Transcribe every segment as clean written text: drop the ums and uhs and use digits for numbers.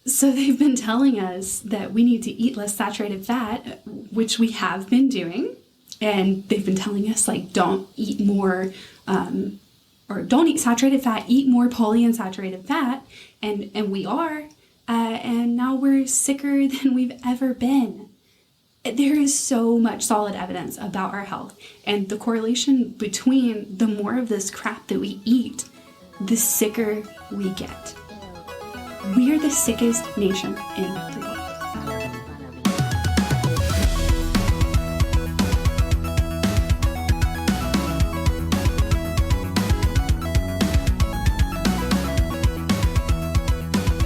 So they've been telling us that we need to eat less saturated fat, which we have been doing. And they've been telling us, like, don't eat more, or don't eat saturated fat, eat more polyunsaturated fat. And we are. And now we're sicker than we've ever been. There is so much solid evidence about our health. And the correlation between the more of this crap that we eat, the sicker we get. We are the sickest nation in the world.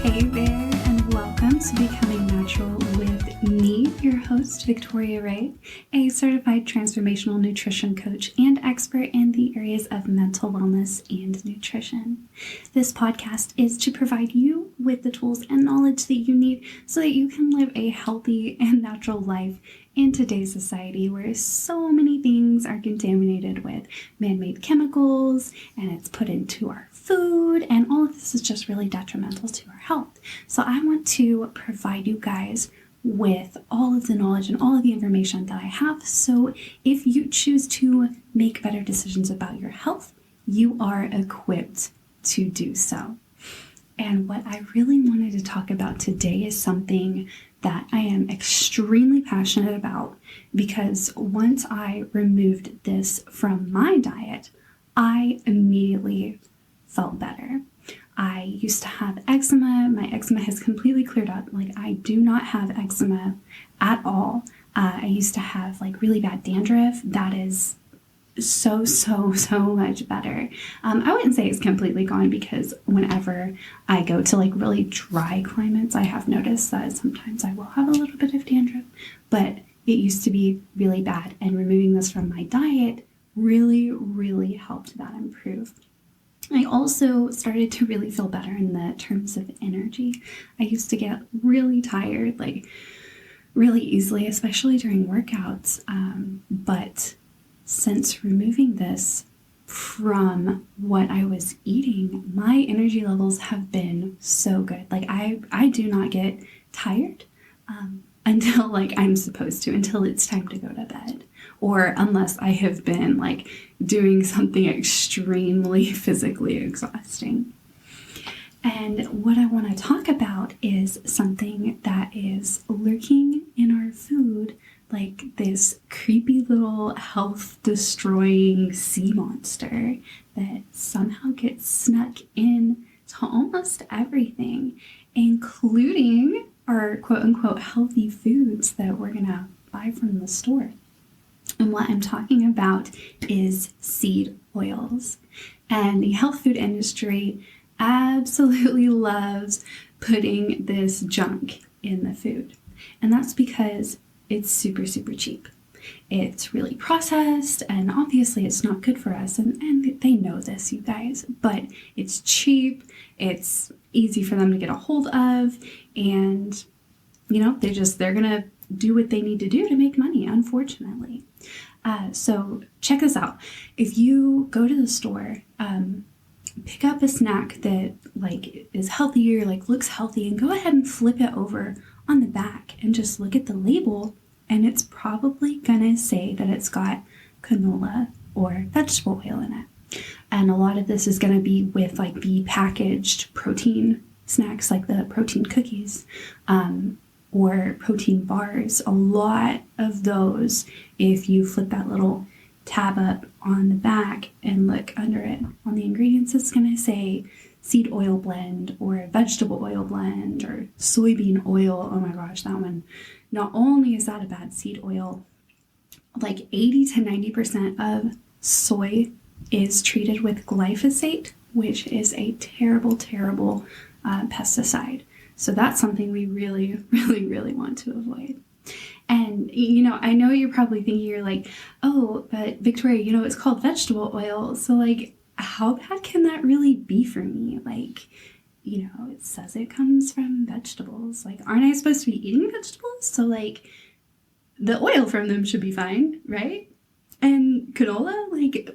Hey there, and welcome to Becoming Natural with me, your host, Victoria Ray, a certified transformational nutrition coach and expert in the areas of mental wellness and nutrition. This podcast is to provide you with the tools and knowledge that you need so that you can live a healthy and natural life in today's society where so many things are contaminated with man-made chemicals and it's put into our food, and all of this is just really detrimental to our health. So I want to provide you guys with all of the knowledge and all of the information that I have, so if you choose to make better decisions about your health, you are equipped to do so. And what I really wanted to talk about today is something that I am extremely passionate about, because once I removed this from my diet, I immediately felt better. I used to have eczema. My eczema has completely cleared up. Like, I do not have eczema at all. I used to have like really bad dandruff. That is so much better. I wouldn't say it's completely gone, because whenever I go to like really dry climates, I have noticed that sometimes I will have a little bit of dandruff, but it used to be really bad, and removing this from my diet really helped that improve. I also started to really feel better in the terms of energy. I used to get really tired, like really easily, especially during workouts, but since removing this from what I was eating, my energy levels have been so good. Like, I do not get tired until like I'm supposed to, until it's time to go to bed, or unless I have been like doing something extremely physically exhausting. And what I want to talk about is something that is lurking in our food, like this creepy little health-destroying sea monster that somehow gets snuck in to almost everything, including our quote-unquote healthy foods that we're gonna buy from the store. And what I'm talking about is seed oils. And the health food industry absolutely loves putting this junk in the food. And that's because it's super cheap. It's really processed, and obviously it's not good for us, and they know this, you guys, but it's cheap, it's easy for them to get a hold of, and you know, they're gonna do what they need to do to make money, unfortunately. So check this out. If you go to the store, pick up a snack that like is healthier, like looks healthy, and go ahead and flip it over on the back and just look at the label, and it's probably gonna say that it's got canola or vegetable oil in it. And a lot of this is gonna be with like the packaged protein snacks, like the protein cookies, or protein bars. A lot of those, if you flip that little tab up on the back and look under it on the ingredients, it's gonna say seed oil blend or vegetable oil blend or soybean oil. Oh my gosh, that one. Not only is that a bad seed oil, like 80 to 90% of soy is treated with glyphosate, which is a terrible pesticide. So that's something we really want to avoid. And, you know, I know you're probably thinking, you're like, oh, but Victoria, you know, it's called vegetable oil. So like, how bad can that really be for me? Like, you know, it says it comes from vegetables. Like, aren't I supposed to be eating vegetables? So like, the oil from them should be fine, right? And canola, like,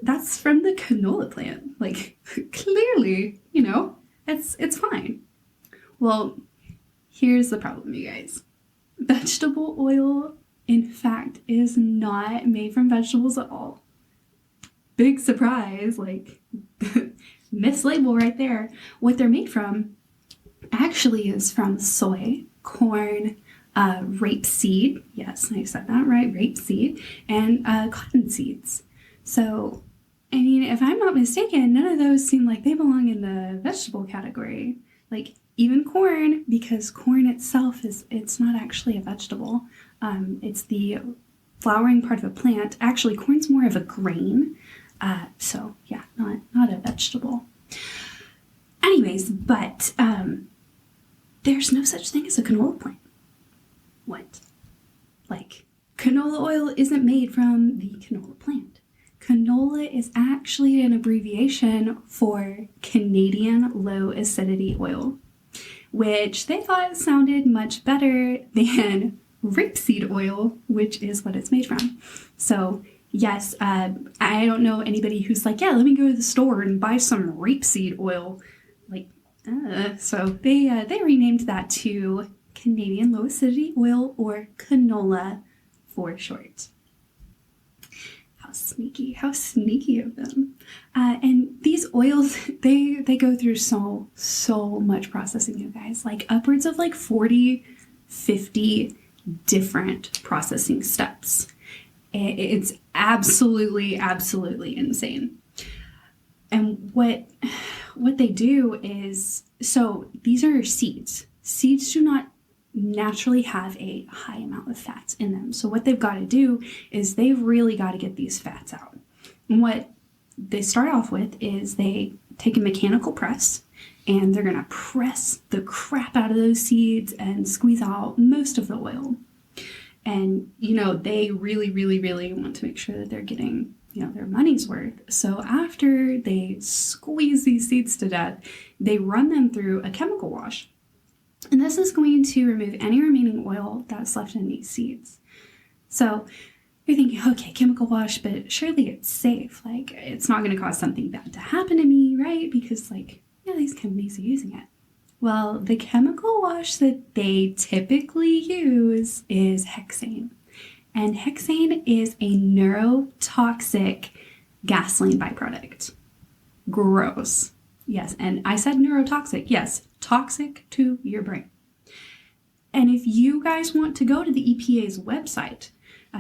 that's from the canola plant. Like, clearly, you know, it's fine. Well, Here's the problem, you guys. Vegetable oil, in fact, is not made from vegetables at all. Big surprise, like mislabel right there. What they're made from actually is from soy, corn, rapeseed. Yes, I said that right, rapeseed, and cotton seeds. So, I mean, if I'm not mistaken, none of those seem like they belong in the vegetable category. Like, even corn, because corn itself it's not actually a vegetable. It's the flowering part of a plant. Actually, corn's more of a grain. So yeah, not a vegetable. Anyways, but there's no such thing as a canola plant. What? Like, canola oil isn't made from the canola plant. Canola is actually an abbreviation for Canadian low acidity oil, which they thought sounded much better than rapeseed oil, which is what it's made from. So yes, I don't know anybody who's like, yeah, let me go to the store and buy some rapeseed oil. Like, so they renamed that to Canadian low acidity oil, or canola for short. How sneaky of them. And these oils, they go through so much processing, you guys, like upwards of like 40, 50 different processing steps. It's absolutely insane. And what they do is, so these are seeds. Seeds do not naturally have a high amount of fats in them. So what they've got to do is they've really got to get these fats out. And what they start off with is they take a mechanical press and they're going to press the crap out of those seeds and squeeze out most of the oil. And, you know, they really want to make sure that they're getting, you know, their money's worth. So after they squeeze these seeds to death, they run them through a chemical wash. And this is going to remove any remaining oil that's left in these seeds. So you're thinking, okay, chemical wash, but surely it's safe. Like, it's not going to cause something bad to happen to me, right? Because, like, yeah, these companies are using it. Well, the chemical wash that they typically use is hexane. And hexane is a neurotoxic gasoline byproduct. Gross. Yes, and I said neurotoxic. Yes, toxic to your brain. And if you guys want to go to the EPA's website,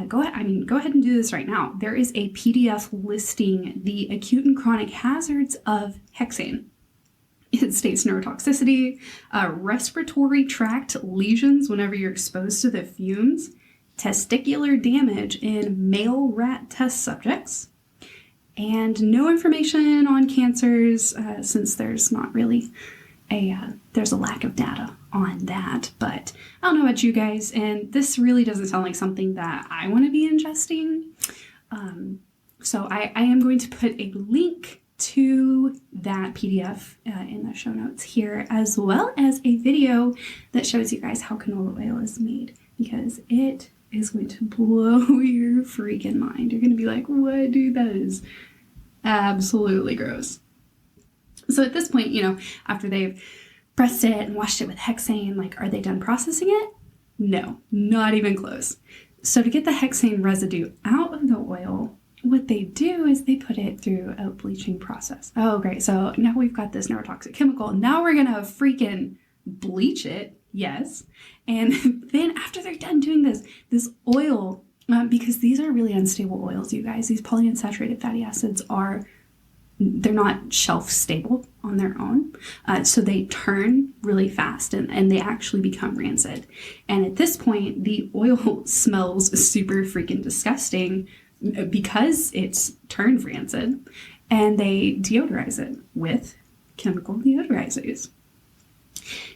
go ahead and do this right now. There is a PDF listing the acute and chronic hazards of hexane. It states neurotoxicity, respiratory tract lesions whenever you're exposed to the fumes, testicular damage in male rat test subjects, and no information on cancers since there's not really there's a lack of data on that. But I don't know about you guys, and this really doesn't sound like something that I want to be ingesting. So I am going to put a link to that PDF in the show notes here, as well as a video that shows you guys how canola oil is made, because it is going to blow your freaking mind. You're going to be like, what, dude, that is absolutely gross. So at this point, you know, after they've pressed it and washed it with hexane, like, are they done processing it? No, not even close. So to get the hexane residue out of the oil, what they do is they put it through a bleaching process. Oh, great. So now we've got this neurotoxic chemical. Now we're going to freaking bleach it. Yes. And then after they're done doing this oil, because these are really unstable oils, you guys, these polyunsaturated fatty acids they're not shelf stable on their own. So they turn really fast and they actually become rancid. And at this point, the oil smells super freaking disgusting because it's turned rancid, and they deodorize it with chemical deodorizers.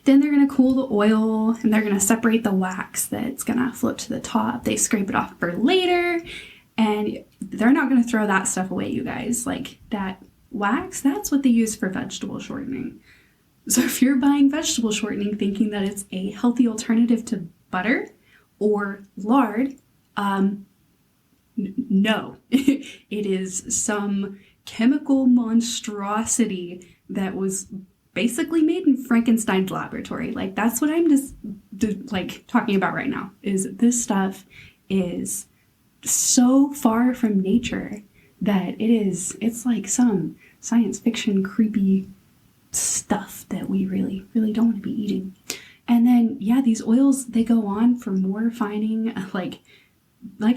Then they're going to cool the oil and they're going to separate the wax that's going to float to the top. They scrape it off for later, and they're not going to throw that stuff away, you guys. Like, that wax, that's what they use for vegetable shortening. So if you're buying vegetable shortening thinking that it's a healthy alternative to butter or lard, no, it is some chemical monstrosity that was basically made in Frankenstein's laboratory. Like, that's what I'm just like talking about right now, is this stuff is so far from nature that it's like some science fiction creepy stuff that we really, really don't want to be eating. And then, yeah, these oils, they go on for more refining, like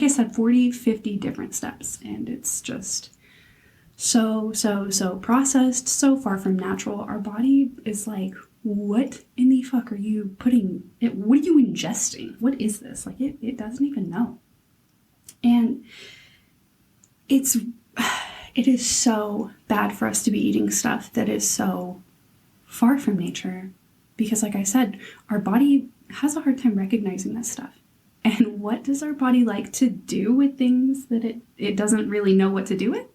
I said, 40, 50 different steps. And it's just so processed, so far from natural. Our body is like, what in the fuck are you putting it? What are you ingesting? What is this? Like, it doesn't even know. And it is so bad for us to be eating stuff that is so far from nature, because like I said, our body has a hard time recognizing this stuff. And what does our body like to do with things that it doesn't really know what to do with?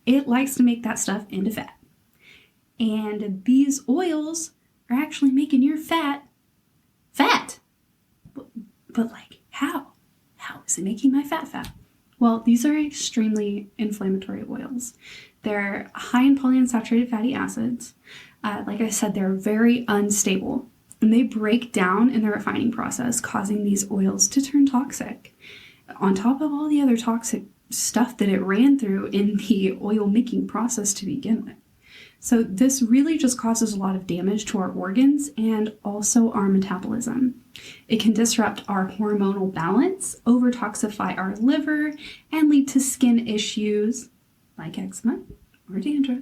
It likes to make that stuff into fat. And these oils are actually making your fat. But like, how? How is it making my fat? Well, these are extremely inflammatory oils. They're high in polyunsaturated fatty acids. Like I said, they're very unstable, and they break down in the refining process, causing these oils to turn toxic, on top of all the other toxic stuff that it ran through in the oil making process to begin with. So this really just causes a lot of damage to our organs and also our metabolism. It can disrupt our hormonal balance, overtoxify our liver, and lead to skin issues like eczema or dandruff.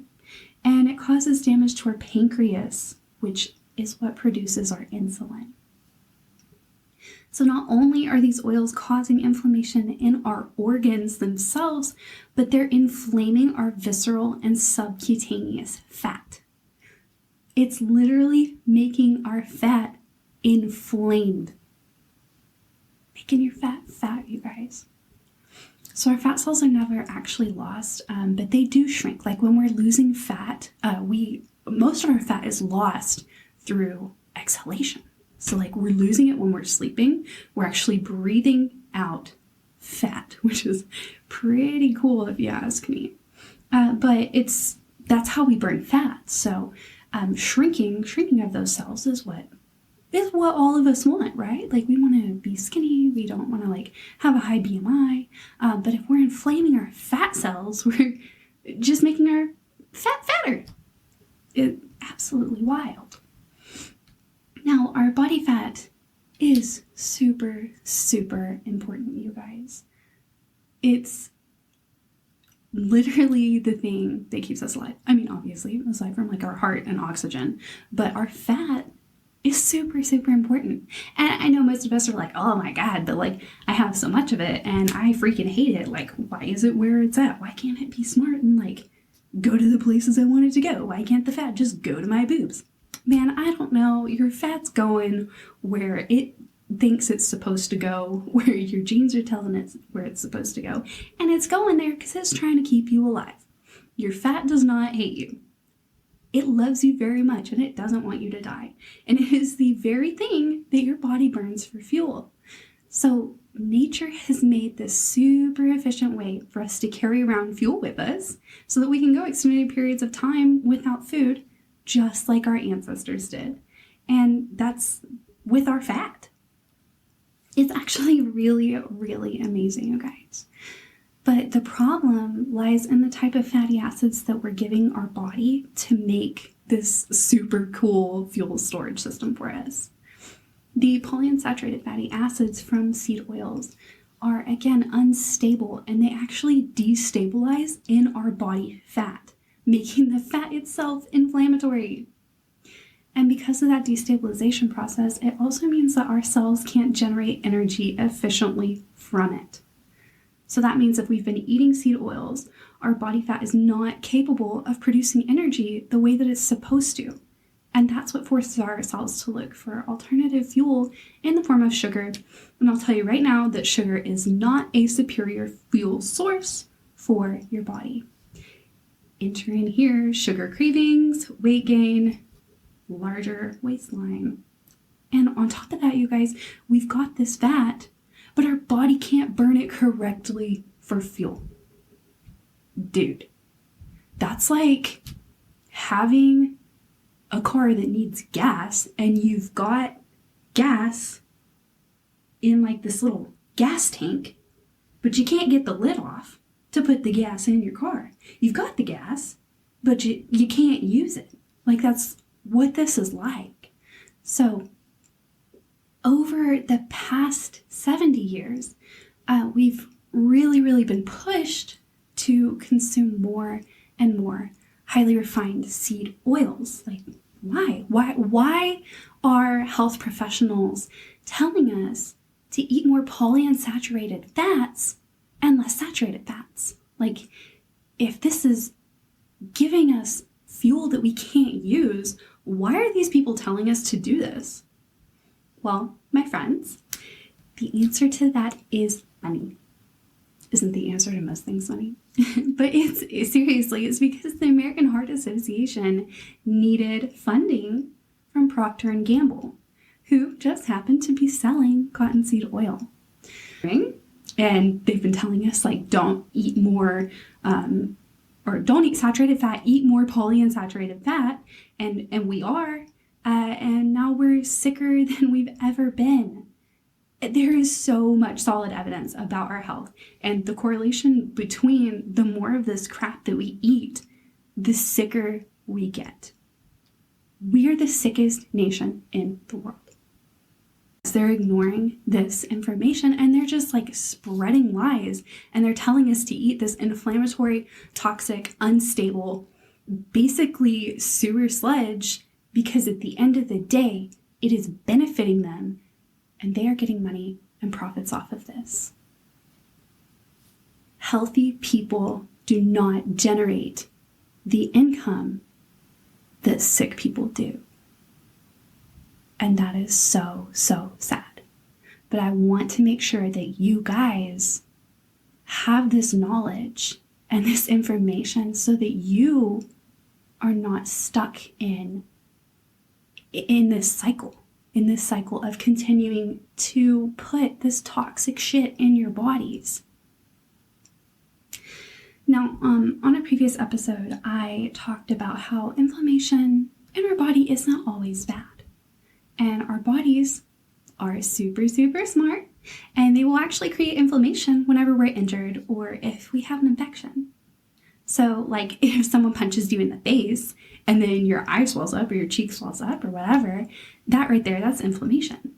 And it causes damage to our pancreas, which is what produces our insulin. So not only are these oils causing inflammation in our organs themselves, but they're inflaming our visceral and subcutaneous fat. It's literally making our fat inflamed. Making your fat, you guys. So our fat cells are never actually lost, but they do shrink. Like when we're losing fat, most of our fat is lost through exhalation. So like we're losing it when we're sleeping. We're actually breathing out fat, which is pretty cool if you ask me. But that's how we burn fat. So shrinking of those cells is what all of us want, right? Like we want to be skinny. We don't want to like have a high BMI. But if we're inflaming our fat cells, we're just making our fat fatter. It's absolutely wild. Now, our body fat is super, super important, you guys. It's literally the thing that keeps us alive. I mean, obviously, aside from like our heart and oxygen, but our fat is super, super important. And I know most of us are like, oh my God, but like I have so much of it and I freaking hate it. Like, why is it where it's at? Why can't it be smart and like go to the places I want it to go? Why can't the fat just go to my boobs? Man, I don't know. Your fat's going where it thinks it's supposed to go, where your genes are telling it where it's supposed to go. And it's going there because it's trying to keep you alive. Your fat does not hate you. It loves you very much and it doesn't want you to die. And it is the very thing that your body burns for fuel. So nature has made this super efficient way for us to carry around fuel with us so that we can go extended periods of time without food, just like our ancestors did. And that's with our fat. It's actually really, really amazing, you guys. But the problem lies in the type of fatty acids that we're giving our body to make this super cool fuel storage system for us. The polyunsaturated fatty acids from seed oils are, again, unstable, and they actually destabilize in our body fat, making the fat itself inflammatory. And because of that destabilization process, it also means that our cells can't generate energy efficiently from it. So that means if we've been eating seed oils, our body fat is not capable of producing energy the way that it's supposed to. And that's what forces our cells to look for alternative fuel in the form of sugar. And I'll tell you right now that sugar is not a superior fuel source for your body. Enter in here sugar cravings, weight gain, larger waistline. And on top of that, you guys, we've got this fat, but our body can't burn it correctly for fuel. Dude, that's like having a car that needs gas and you've got gas in like this little gas tank, but you can't get the lid off to put the gas in your car. You've got the gas, but you can't use it. Like, that's what this is like. So over the past 70 years, we've really been pushed to consume more and more highly refined seed oils. Like, why are health professionals telling us to eat more polyunsaturated fats and less saturated fats? Like, if this is giving us fuel that we can't use, why are these people telling us to do this? Well, my friends, the answer to that is money. Isn't the answer to most things money? But it's because the American Heart Association needed funding from Procter & Gamble, who just happened to be selling cottonseed oil. And they've been telling us, like, don't eat more, or don't eat saturated fat, eat more polyunsaturated fat. And we are, and now we're sicker than we've ever been. There is so much solid evidence about our health, and the correlation between the more of this crap that we eat, the sicker we get. We are the sickest nation in the world. They're ignoring this information, and they're just like spreading lies, and they're telling us to eat this inflammatory, toxic, unstable, basically sewer sludge, because at the end of the day, it is benefiting them, and they are getting money and profits off of this. Healthy people do not generate the income that sick people do. And that is so sad. But I want to make sure that you guys have this knowledge and this information so that you are not stuck in this cycle of continuing to put this toxic shit in your bodies. Now, on a previous episode, I talked about how inflammation in our body is not always bad. And our bodies are super smart, and they will actually create inflammation whenever we're injured or if we have an infection. So, like, if someone punches you in the face and then your eye swells up or your cheek swells up or whatever, that right there, that's inflammation.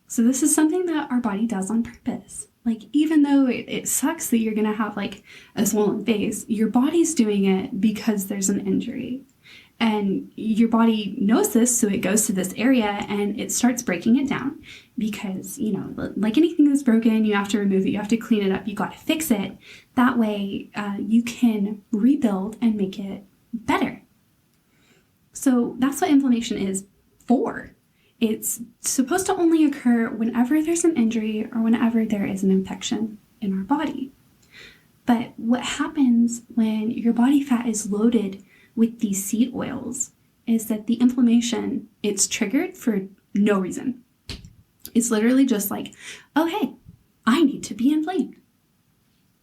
So this is something that our body does on purpose. Like, even though it sucks that you're going to have like a swollen face, your body's doing it because there's an injury. And your body knows this, so it goes to this area and it starts breaking it down because, you know, like anything that's broken, you have to remove it, you have to clean it up, you got to fix it. That way you can rebuild and make it better. So that's what inflammation is for. It's supposed to only occur whenever there's an injury or whenever there is an infection in our body. But what happens when your body fat is loaded with these seed oils is that the inflammation, it's triggered for no reason. It's literally just like, oh, hey, I need to be inflamed.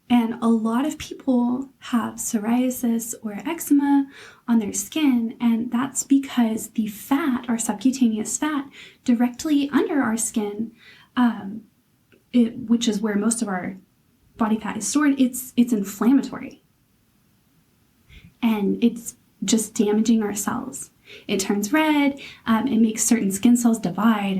And a lot of people have psoriasis or eczema on their skin, and that's because the fat, our subcutaneous fat, directly under our skin, which is where most of our body fat is stored, it's inflammatory. And it's just damaging our cells. It turns red, it makes certain skin cells divide,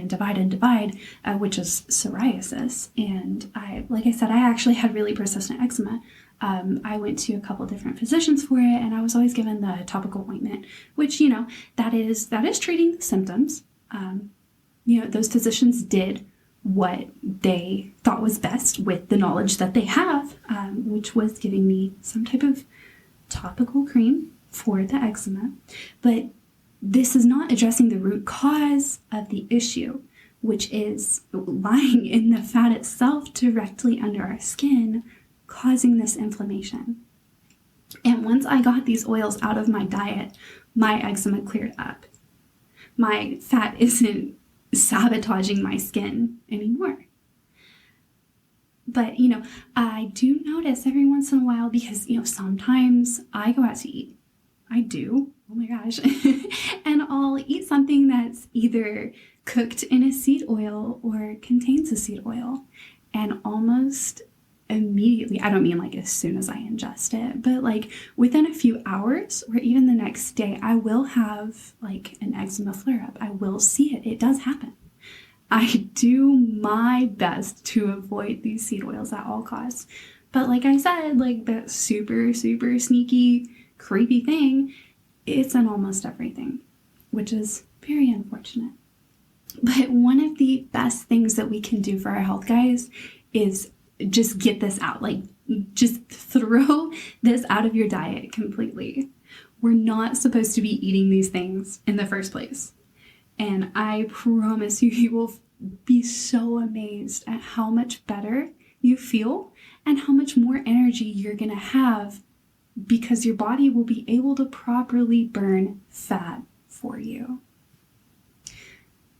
which is psoriasis. And like I said, I actually had really persistent eczema. I went to a couple different physicians for it, and I was always given the topical ointment, which, you know, that is treating the symptoms. You know, those physicians did what they thought was best with the knowledge that they have, which was giving me some type of topical cream for the eczema. But this is not addressing the root cause of the issue, which is lying in the fat itself directly under our skin, causing this inflammation. And once I got these oils out of my diet, my eczema cleared up. My fat isn't sabotaging my skin anymore. But, you know, I do notice every once in a while, because, you know, sometimes I go out to eat. I do. oh my gosh, and I'll eat something that's either cooked in a seed oil or contains a seed oil. And almost immediately, I don't mean like as soon as I ingest it, but like within a few hours or even the next day, I will have like an eczema flare up. I will see it. It does happen. I do my best to avoid these seed oils at all costs. But like I said, like that super, super sneaky, creepy thing, it's in almost everything, which is very unfortunate. But one of the best things that we can do for our health, guys, is just get this out. Like, just throw this out of your diet completely. We're not supposed to be eating these things in the first place. And I promise you, you will be so amazed at how much better you feel and how much more energy you're going to have, because your body will be able to properly burn fat for you.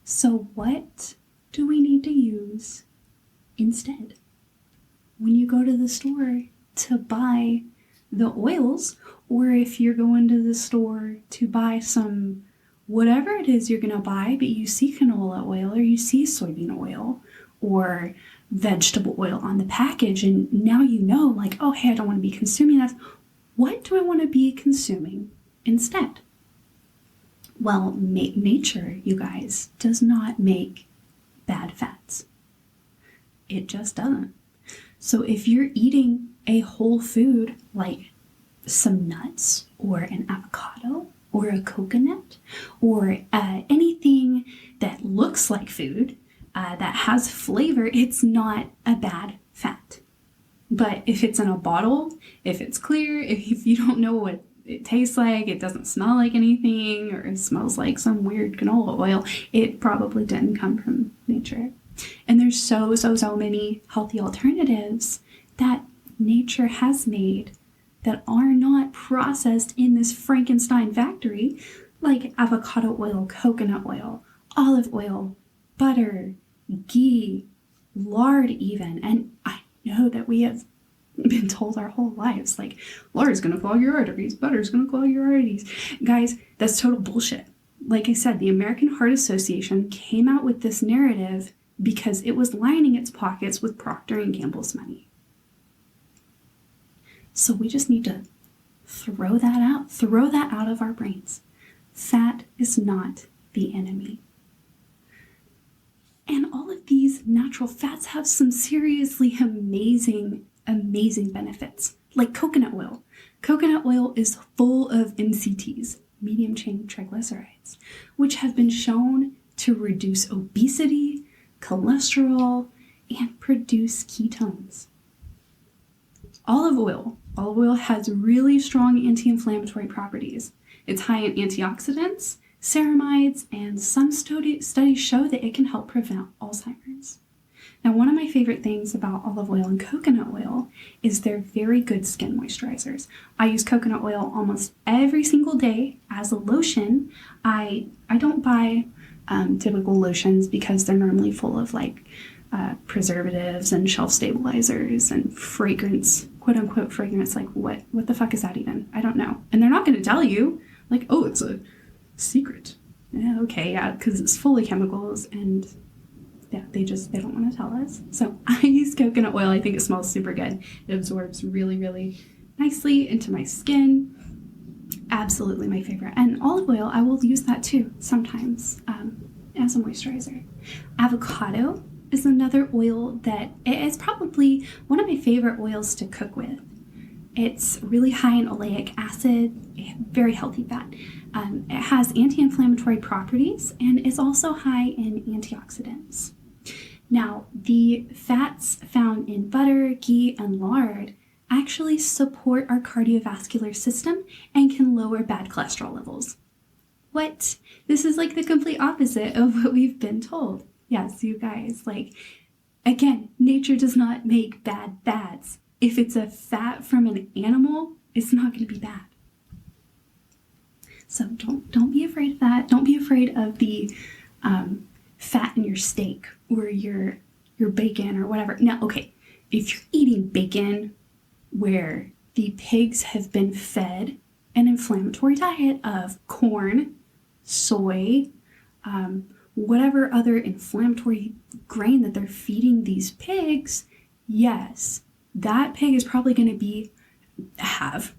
So what do we need to use instead? When you go to the store to buy the oils, or if you're going to the store to buy some whatever it is you're going to buy, but you see canola oil or you see soybean oil or vegetable oil on the package, and now you know, like, oh, hey, I don't want to be consuming that. What do I want to be consuming instead? Well, nature, you guys, does not make bad fats. It just doesn't. So if you're eating a whole food like some nuts or an avocado or a coconut or anything that looks like food, that has flavor, it's not a bad fat. But if it's in a bottle, if it's clear, if you don't know what it tastes like, it doesn't smell like anything, or it smells like some weird canola oil, it probably didn't come from nature. And there's so many healthy alternatives that nature has made that are not processed in this Frankenstein factory, like avocado oil, coconut oil, olive oil, butter, ghee, lard even. And I know that we have been told our whole lives, like, lard's gonna clog your arteries, butter's gonna clog your arteries. Guys, that's total bullshit. Like I said, the American Heart Association came out with this narrative because it was lining its pockets with Procter & Gamble's money. So we just need to throw that out of our brains. Fat is not the enemy. And all of these natural fats have some seriously amazing benefits, like coconut oil. Coconut oil is full of MCTs, medium chain triglycerides, which have been shown to reduce obesity, cholesterol, and produce ketones. Olive oil has really strong anti-inflammatory properties. It's high in antioxidants, ceramides, and some studies show that it can help prevent Alzheimer's. Now, one of my favorite things about olive oil and coconut oil is they're very good skin moisturizers. I use coconut oil almost every single day as a lotion. I don't buy typical lotions because they're normally full of like preservatives and shelf stabilizers and fragrance, quote unquote fragrance. Like what the fuck is that even? I don't know. And they're not going to tell you, like, oh, it's a secret. Yeah, okay, yeah, because it's full of chemicals, and yeah, they don't want to tell us. So I use coconut oil. I think it smells super good. It absorbs really, really nicely into my skin. Absolutely my favorite. And olive oil, I will use that too sometimes as a moisturizer. Avocado is another oil that is probably one of my favorite oils to cook with. It's really high in oleic acid, very healthy fat. It has anti-inflammatory properties and is also high in antioxidants. Now, the fats found in butter, ghee, and lard actually support our cardiovascular system and can lower bad cholesterol levels. What? This is like the complete opposite of what we've been told. Yes, you guys, like, again, nature does not make bad fats. If it's a fat from an animal, it's not going to be bad. So don't be afraid of that. Don't be afraid of the fat in your steak or your bacon or whatever. Now, okay, if you're eating bacon where the pigs have been fed an inflammatory diet of corn, soy, whatever other inflammatory grain that they're feeding these pigs, yes, that pig is probably going to have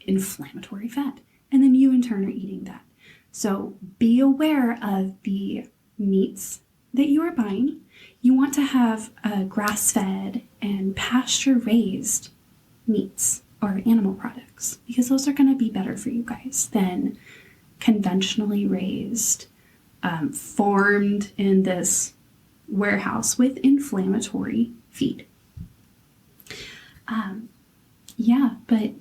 inflammatory fat. And then you in turn are eating that. So be aware of the meats that you are buying. You want to have grass-fed and pasture-raised meats or animal products, because those are going to be better for you guys than conventionally raised, farmed in this warehouse with inflammatory feed. But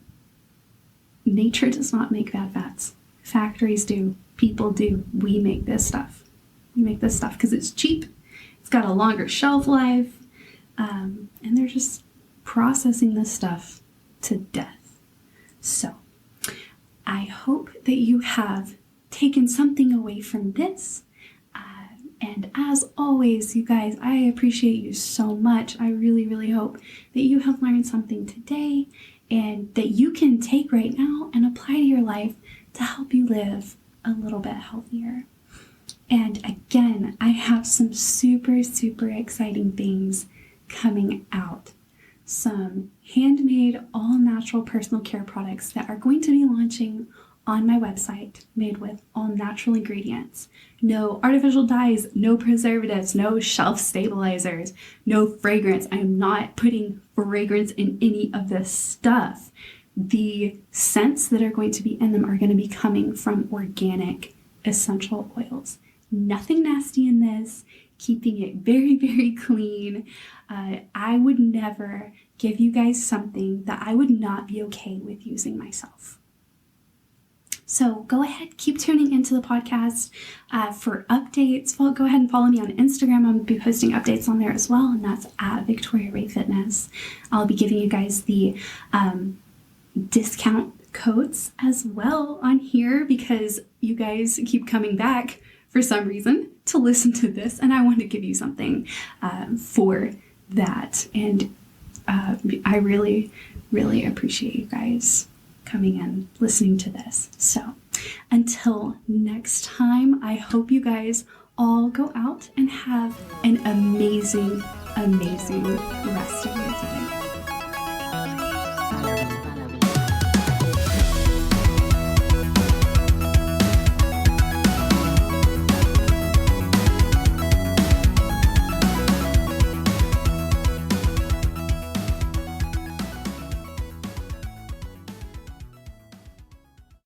nature does not make bad fats. Factories do. People do. We make this stuff. We make this stuff because it's cheap. It's got a longer shelf life. And they're just processing this stuff to death. So I hope that you have taken something away from this. And as always, you guys, I appreciate you so much. I really, really hope that you have learned something today and that you can take right now and apply to your life to help you live a little bit healthier. And again, I have some super, super exciting things coming out. Some handmade, all-natural personal care products that are going to be launching on my website, made with all natural ingredients. No artificial dyes, no preservatives, no shelf stabilizers, no fragrance. I am not putting fragrance in any of this stuff. The scents that are going to be in them are going to be coming from organic essential oils. Nothing nasty in this, keeping it very, very clean. I would never give you guys something that I would not be okay with using myself. So go ahead, keep tuning into the podcast for updates. Go ahead and follow me on Instagram. I'm going to be posting updates on there as well, and that's at Victoria Ray Fitness. I'll be giving you guys the discount codes as well on here because you guys keep coming back for some reason to listen to this, and I want to give you something for that. And I really, really appreciate you guys coming in, listening to this. So until next time, I hope you guys all go out and have an amazing, amazing rest of your day.